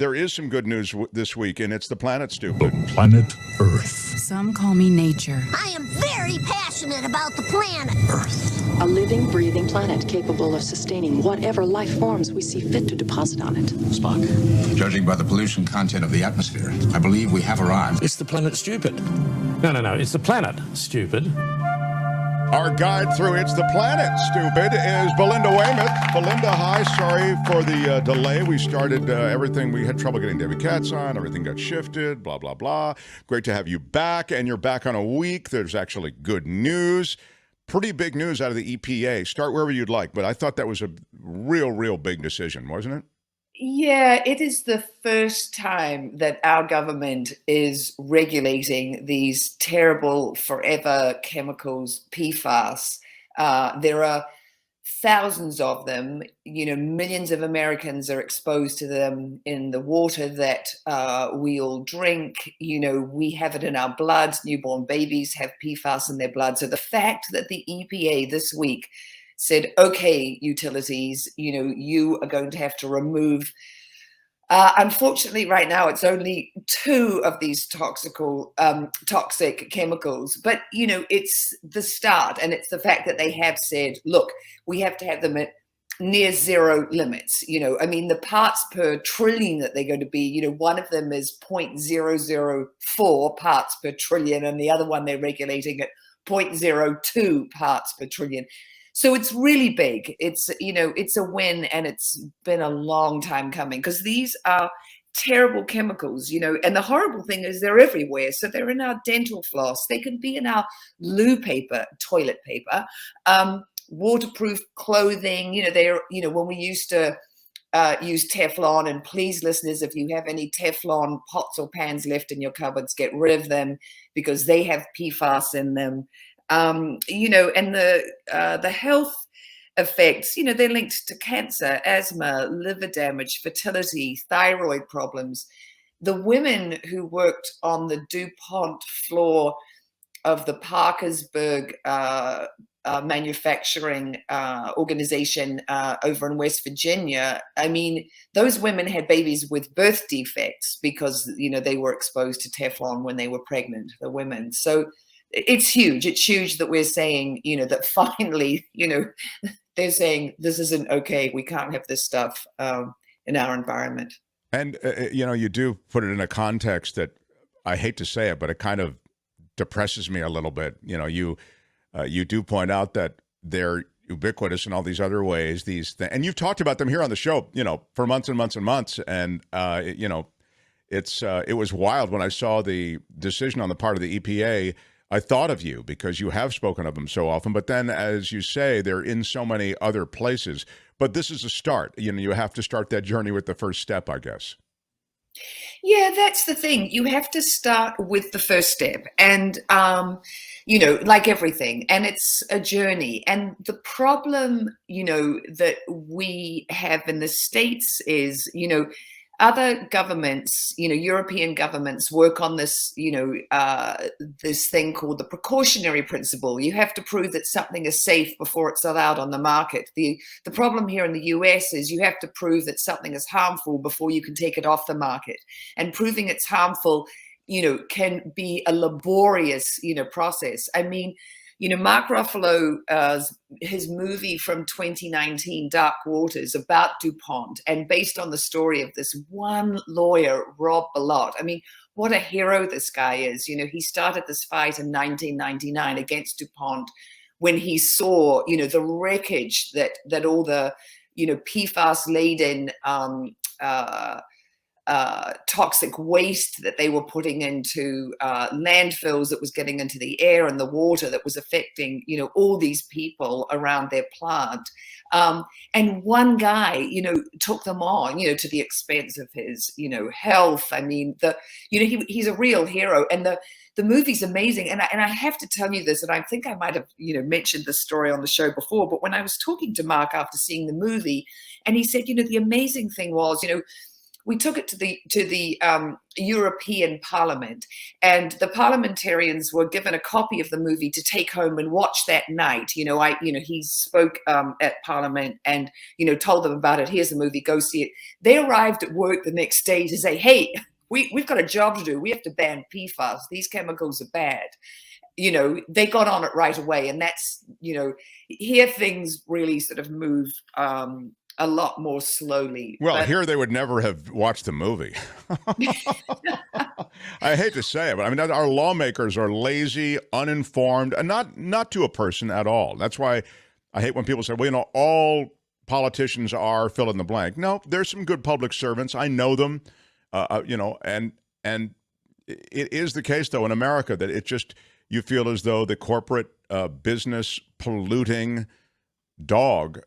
There is some good news this week, and it's the planet, The stupid. planet Earth. Some call me nature. I am very passionate about the planet. Earth. A living, breathing planet capable of sustaining whatever life forms we see fit to deposit on it. Spock, judging by the pollution content of the atmosphere, I believe we have arrived. It's the planet stupid. No, it's the planet stupid. Our guide through It's the Planet, Stupid, is Belinda Waymouth. Belinda, hi. Sorry for the delay. We started everything. We had trouble getting David Katz on. Everything got shifted, blah, blah, blah. Great to have you back, and you're back on a week. There's actually good news. Pretty big news out of the EPA. Start wherever you'd like, but I thought that was a real big decision, wasn't it? Yeah, it is the first time that our government is regulating these terrible forever chemicals, PFAS. There are thousands of them. Millions of Americans are exposed to them in the water that we all drink. We have it in our blood. Newborn babies have PFAS in their blood. So the fact that the EPA this week said, okay, utilities, you are going to have to remove. Unfortunately, right now, it's only 2 of these toxic chemicals. But, it's the start. And it's the fact that they have said, look, we have to have them at near zero limits. The parts per trillion that they're going to be, one of them is 0.004 parts per trillion. And the other one they're regulating at 0.02 parts per trillion. So it's really big. It's a win, and it's been a long time coming because these are terrible chemicals, and the horrible thing is they're everywhere. So they're in our dental floss. They can be in our loo paper, toilet paper, waterproof clothing. When we used to use Teflon, and please, listeners, if you have any Teflon pots or pans left in your cupboards, get rid of them because they have PFAS in them. And the health effects, they're linked to cancer, asthma, liver damage, fertility, thyroid problems. The women who worked on the DuPont floor of the Parkersburg manufacturing organization over in West Virginia, those women had babies with birth defects because, they were exposed to Teflon when they were pregnant, the women. So it's huge. It's huge that we're saying, that finally, they're saying this isn't okay. We can't have this stuff in our environment. And, you do put it in a context that I hate to say it, but it kind of depresses me a little bit. You do point out that they're ubiquitous in all these other ways, and you've talked about them here on the show, for months and months and months. And, it was wild when I saw the decision on the part of the EPA. I thought of you because you have spoken of them so often, but then, as you say, they're in so many other places. But this is a start. You have to start that journey with the first step, I guess. Yeah, that's the thing. You have to start with the first step, and like everything, and it's a journey. And the problem, that we have in the States is, other governments, European governments work on this, this thing called the Precautionary Principle. You have to prove that something is safe before it's allowed on the market. The problem here in the US is you have to prove that something is harmful before you can take it off the market. And proving it's harmful, can be a laborious, process. Mark Ruffalo, his movie from 2019, Dark Waters, about DuPont, and based on the story of this one lawyer, Rob Bellot. What a hero this guy is. He started this fight in 1999 against DuPont when he saw, the wreckage that all the, PFAS-laden toxic waste that they were putting into landfills that was getting into the air and the water that was affecting, all these people around their plant. And one guy, took them on, to the expense of his, health. He's a real hero. And the movie's amazing. And I have to tell you this, and I think I might have, mentioned this story on the show before, but when I was talking to Mark after seeing the movie, and he said, the amazing thing was, we took it to the European Parliament, and the parliamentarians were given a copy of the movie to take home and watch that night. He spoke at Parliament and told them about it. Here's the movie, go see it. They arrived at work the next day to say, hey, we've got a job to do. We have to ban PFAS. These chemicals are bad. They got on it right away, and that's here things really sort of move a lot more slowly. Well, here they would never have watched the movie. I hate to say it, but I mean, our lawmakers are lazy, uninformed, and not to a person at all. That's why I hate when people say, well, all politicians are fill in the blank. No, there's some good public servants. I know them, and it is the case, though, in America that it just, you feel as though the corporate business polluting dog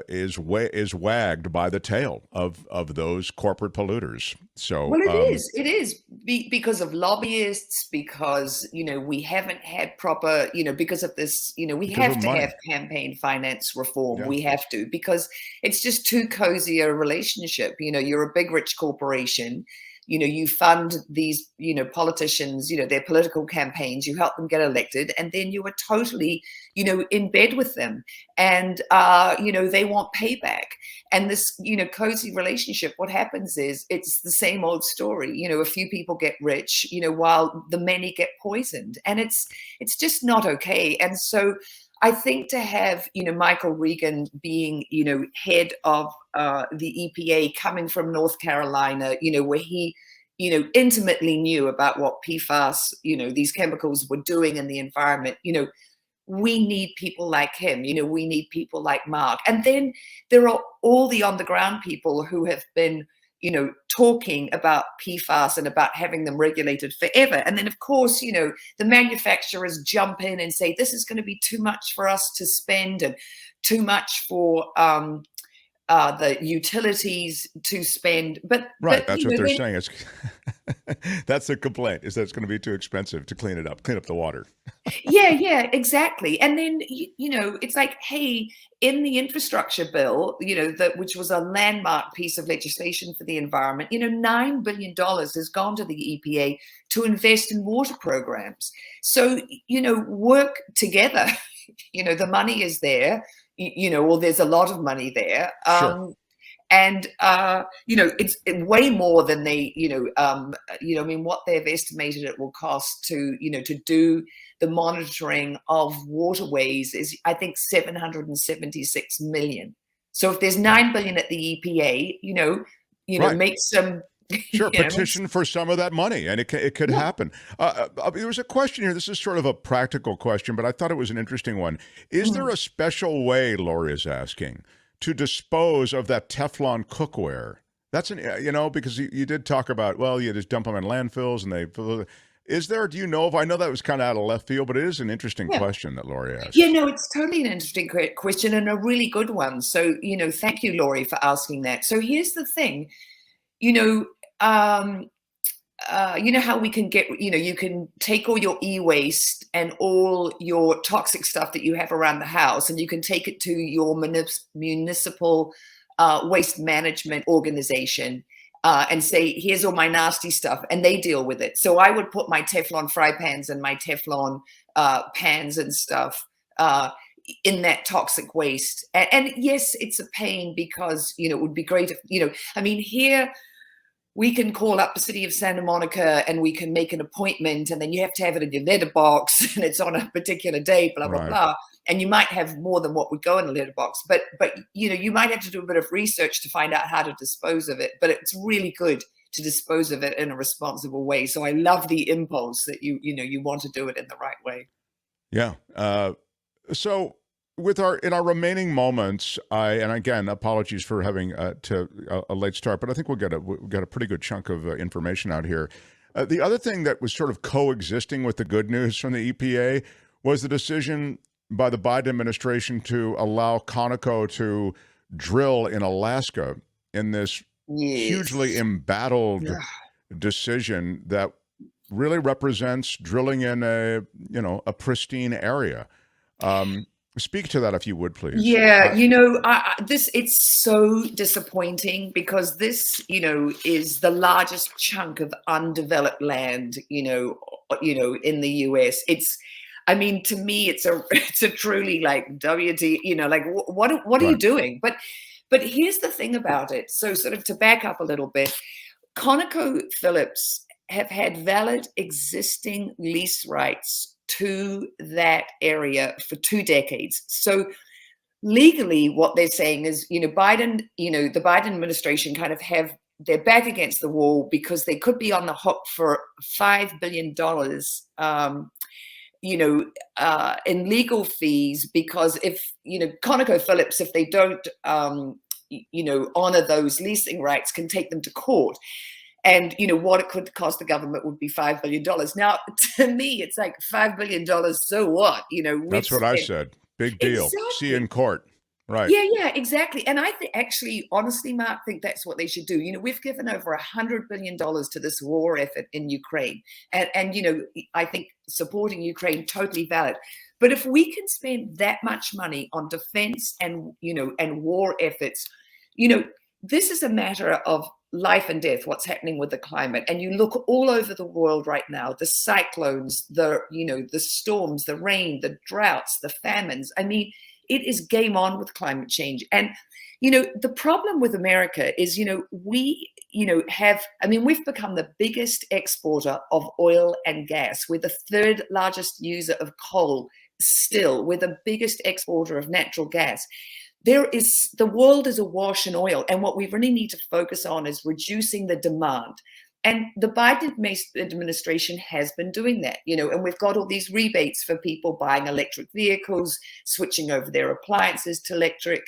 is wagged by the tail of those corporate polluters. So well, it is because of lobbyists, because we haven't had proper because of this we have to have campaign finance reform. We have to, because it's just too cozy a relationship. You're a big rich corporation. You fund these, politicians, their political campaigns, you help them get elected, and then you are totally, in bed with them. And, they want payback. And this, cozy relationship, what happens is it's the same old story. A few people get rich, while the many get poisoned. And it's just not okay. And so I think to have, Michael Regan being, head of the EPA, coming from North Carolina, where he, intimately knew about what PFAS, these chemicals were doing in the environment, we need people like him, we need people like Mark. And then there are all the on the ground people who have been, talking about PFAS and about having them regulated forever. And then, of course, the manufacturers jump in and say, this is going to be too much for us to spend and too much for the utilities to spend. But that's what they're saying. It's that's the complaint, is that it's going to be too expensive to clean up the water. Yeah, exactly. And then, it's like, hey, in the infrastructure bill, which was a landmark piece of legislation for the environment, $9 billion has gone to the EPA to invest in water programs. So, work together. The money is there, or there's a lot of money there. Sure. And, it's way more than they, what they've estimated it will cost to do the monitoring of waterways is, I think, $776 million. So if there's $9 billion at the EPA, Right. make some. Sure, petition for some of that money, and it could happen. There was a question here. This is sort of a practical question, but I thought it was an interesting one. Is there a special way, Lori is asking, to dispose of that Teflon cookware? That's because you did talk about, well, you just dump them in landfills and they. Is there? Do you know if I know that was kind of out of left field, but it is an interesting question that Lori asked. Yeah, no, it's totally an interesting question and a really good one. So thank you, Lori, for asking that. So here's the thing, how we can get, you can take all your e-waste and all your toxic stuff that you have around the house, and you can take it to your municipal waste management organization and say, here's all my nasty stuff, and they deal with it. So I would put my Teflon fry pans and my Teflon pans and stuff in that toxic waste. And yes, it's a pain, because, it would be great if, here, we can call up the city of Santa Monica and we can make an appointment, and then you have to have it in your letterbox and it's on a particular day, blah, blah, blah. And you might have more than what would go in the letterbox, but you might have to do a bit of research to find out how to dispose of it, but it's really good to dispose of it in a responsible way. So I love the impulse that you want to do it in the right way. Yeah. So in our remaining moments, and again, apologies for having a late start, but I think we'll get a pretty good chunk of information out here. The other thing that was sort of coexisting with the good news from the EPA was the decision by the Biden administration to allow Conoco to drill in Alaska in this hugely embattled decision that really represents drilling in a pristine area. Speak to that if you would, please. Yeah, it's so disappointing because this, is the largest chunk of undeveloped land, in the US. I mean, to me, it's a truly like like what are you Right. doing? But here's the thing about it. So sort of to back up a little bit, Conoco Phillips have had valid existing lease rights to that area for 2 decades. So legally, what they're saying is, Biden, the Biden administration kind of have their back against the wall because they could be on the hook for $5 billion, in legal fees because if, Conoco Phillips, if they don't, honor those leasing rights, can take them to court. And what it could cost the government would be $5 billion. Now, to me, it's like $5 billion. So what? That's what I said. Big deal. Exactly. See you in court. Right. Yeah, exactly. And I think actually, honestly, Mark, think that's what they should do. We've given over $100 billion to this war effort in Ukraine. And I think supporting Ukraine, totally valid. But if we can spend that much money on defense and war efforts, this is a matter of life and death, what's happening with the climate. And you look all over the world right now, the cyclones, the storms, the rain, the droughts, the famines. I mean, it is game on with climate change. And, the problem with America is, we've become the biggest exporter of oil and gas. We're the 3rd largest user of coal still. We're the biggest exporter of natural gas. The world is awash in oil. And what we really need to focus on is reducing the demand. And the Biden administration has been doing that, and we've got all these rebates for people buying electric vehicles, switching over their appliances to electric,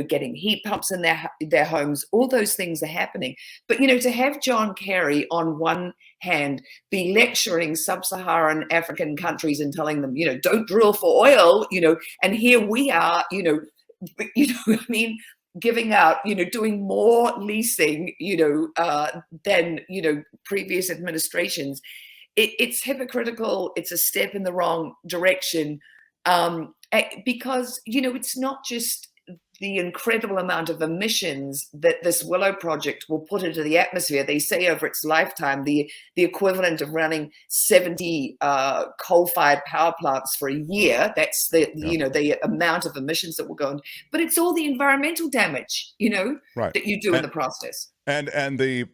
getting heat pumps in their homes. All those things are happening. But, to have John Kerry on one hand be lecturing sub-Saharan African countries and telling them, don't drill for oil, and here we are, giving out, doing more leasing, than, previous administrations. It's hypocritical. It's a step in the wrong direction because, it's not just the incredible amount of emissions that this Willow project will put into the atmosphere. They say over its lifetime, the equivalent of running 70 coal-fired power plants for a year. That's the amount of emissions that will go on. But it's all the environmental damage, Right. that you do in the process. And the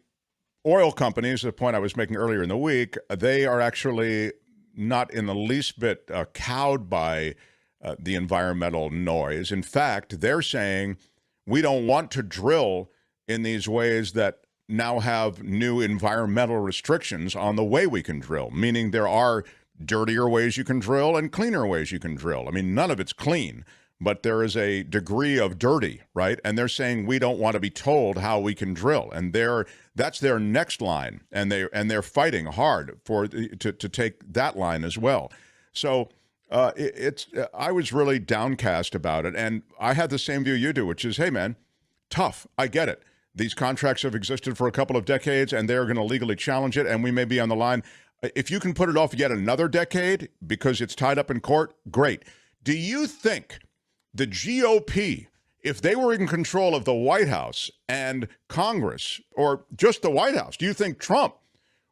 oil companies, the point I was making earlier in the week, they are actually not in the least bit cowed by the environmental noise. In fact, they're saying we don't want to drill in these ways that now have new environmental restrictions on the way we can drill, meaning there are dirtier ways you can drill and cleaner ways you can drill. I mean, none of it's clean, but there is a degree of dirty, right? And they're saying we don't want to be told how we can drill, and that's their next line, and they're fighting hard to take that line as well. So I was really downcast about it, and I had the same view you do, which is, hey man, tough. I get it. These contracts have existed for a couple of decades, and they're going to legally challenge it, and we may be on the line. If you can put it off yet another decade because it's tied up in court, great. Do you think the GOP, if they were in control of the White House and Congress, or just the White House, do you think Trump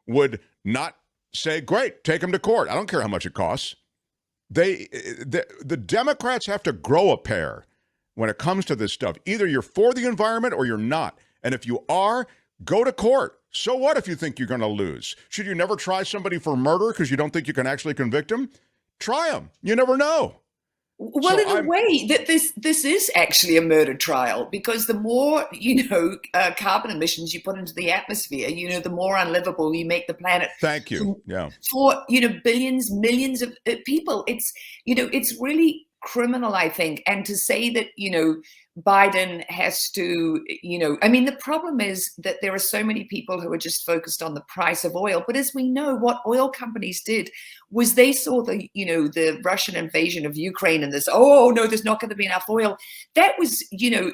would not say, great, take him to court? I don't care how much it costs. The Democrats have to grow a pair when it comes to this stuff. Either you're for the environment or you're not. And if you are, go to court. So what if you think you're going to lose? Should you never try somebody for murder because you don't think you can actually convict him? Try him. You never know. Well, in a way, that this is actually a murder trial, because the more carbon emissions you put into the atmosphere, the more unlivable you make the planet. Thank you. Yeah. For billions, millions of people, it's really criminal, I think. And to say that Biden has to, the problem is that there are so many people who are just focused on the price of oil. But as we know, what oil companies did was they saw the Russian invasion of Ukraine and this, oh no, there's not going to be enough oil. That was,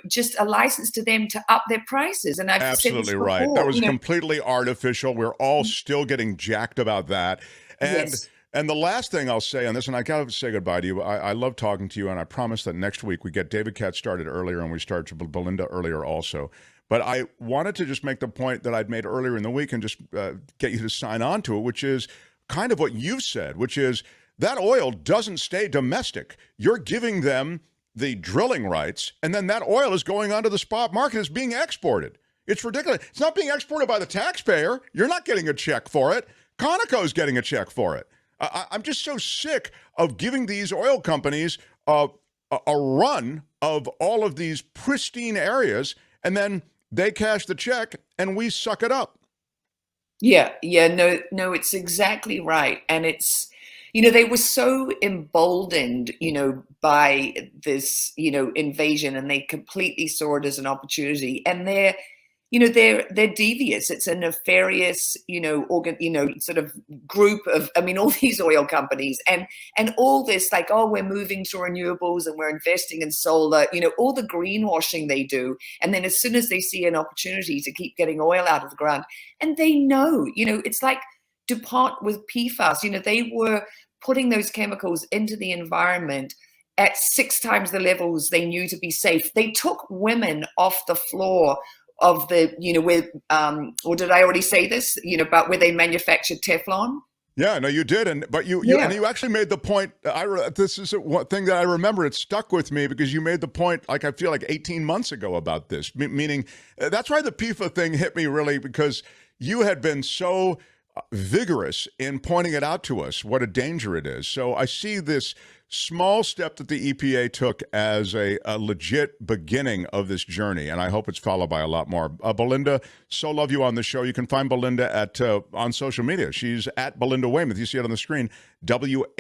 just a license to them to up their prices. And I've absolutely said this before, right. That was completely artificial. We're all still getting jacked about that. And yes. And the last thing I'll say on this, and I got to say goodbye to you. I love talking to you, and I promise that next week we get David Katz started earlier, and we start Belinda earlier also. But I wanted to just make the point that I'd made earlier in the week and just get you to sign on to it, which is kind of what you've said, which is that oil doesn't stay domestic. You're giving them the drilling rights, and then that oil is going onto the spot market. It's being exported. It's ridiculous. It's not being exported by the taxpayer. You're not getting a check for it. Conoco's getting a check for it. I'm just so sick of giving these oil companies a run of all of these pristine areas, and then they cash the check and we suck it up. No, it's exactly right. And it's, they were so emboldened, by this, invasion, and they completely saw it as an opportunity. And they're devious. It's a nefarious, sort of group of, all these oil companies and all this like, oh, we're moving to renewables and we're investing in solar, all the greenwashing they do. And then as soon as they see an opportunity to keep getting oil out of the ground, and they know, it's like DuPont with PFAS, they were putting those chemicals into the environment at 6 times the levels they knew to be safe. They took women off the floor of the, or did I already say this, about where they manufactured Teflon? Yeah, no, you did. But you actually made the point. This is one thing that I remember. It stuck with me because you made the point, like, I feel like 18 months ago about this, meaning that's why the PFA thing hit me really, because you had been so vigorous in pointing it out to us, what a danger it is. So I see this small step that the EPA took as a legit beginning of this journey, and I hope it's followed by a lot more. Belinda, so love you on the show. You can find Belinda on social media. She's at Belinda Waymouth. You see it on the screen, Waymouth.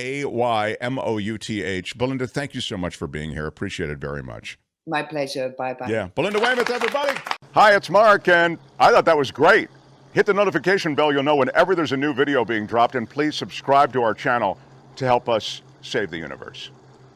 Belinda, thank you so much for being here. Appreciate it very much. My pleasure. Bye-bye. Yeah, Belinda Waymouth, everybody. Hi, it's Mark, and I thought that was great. Hit the notification bell. You'll know whenever there's a new video being dropped, and please subscribe to our channel to help us save the universe.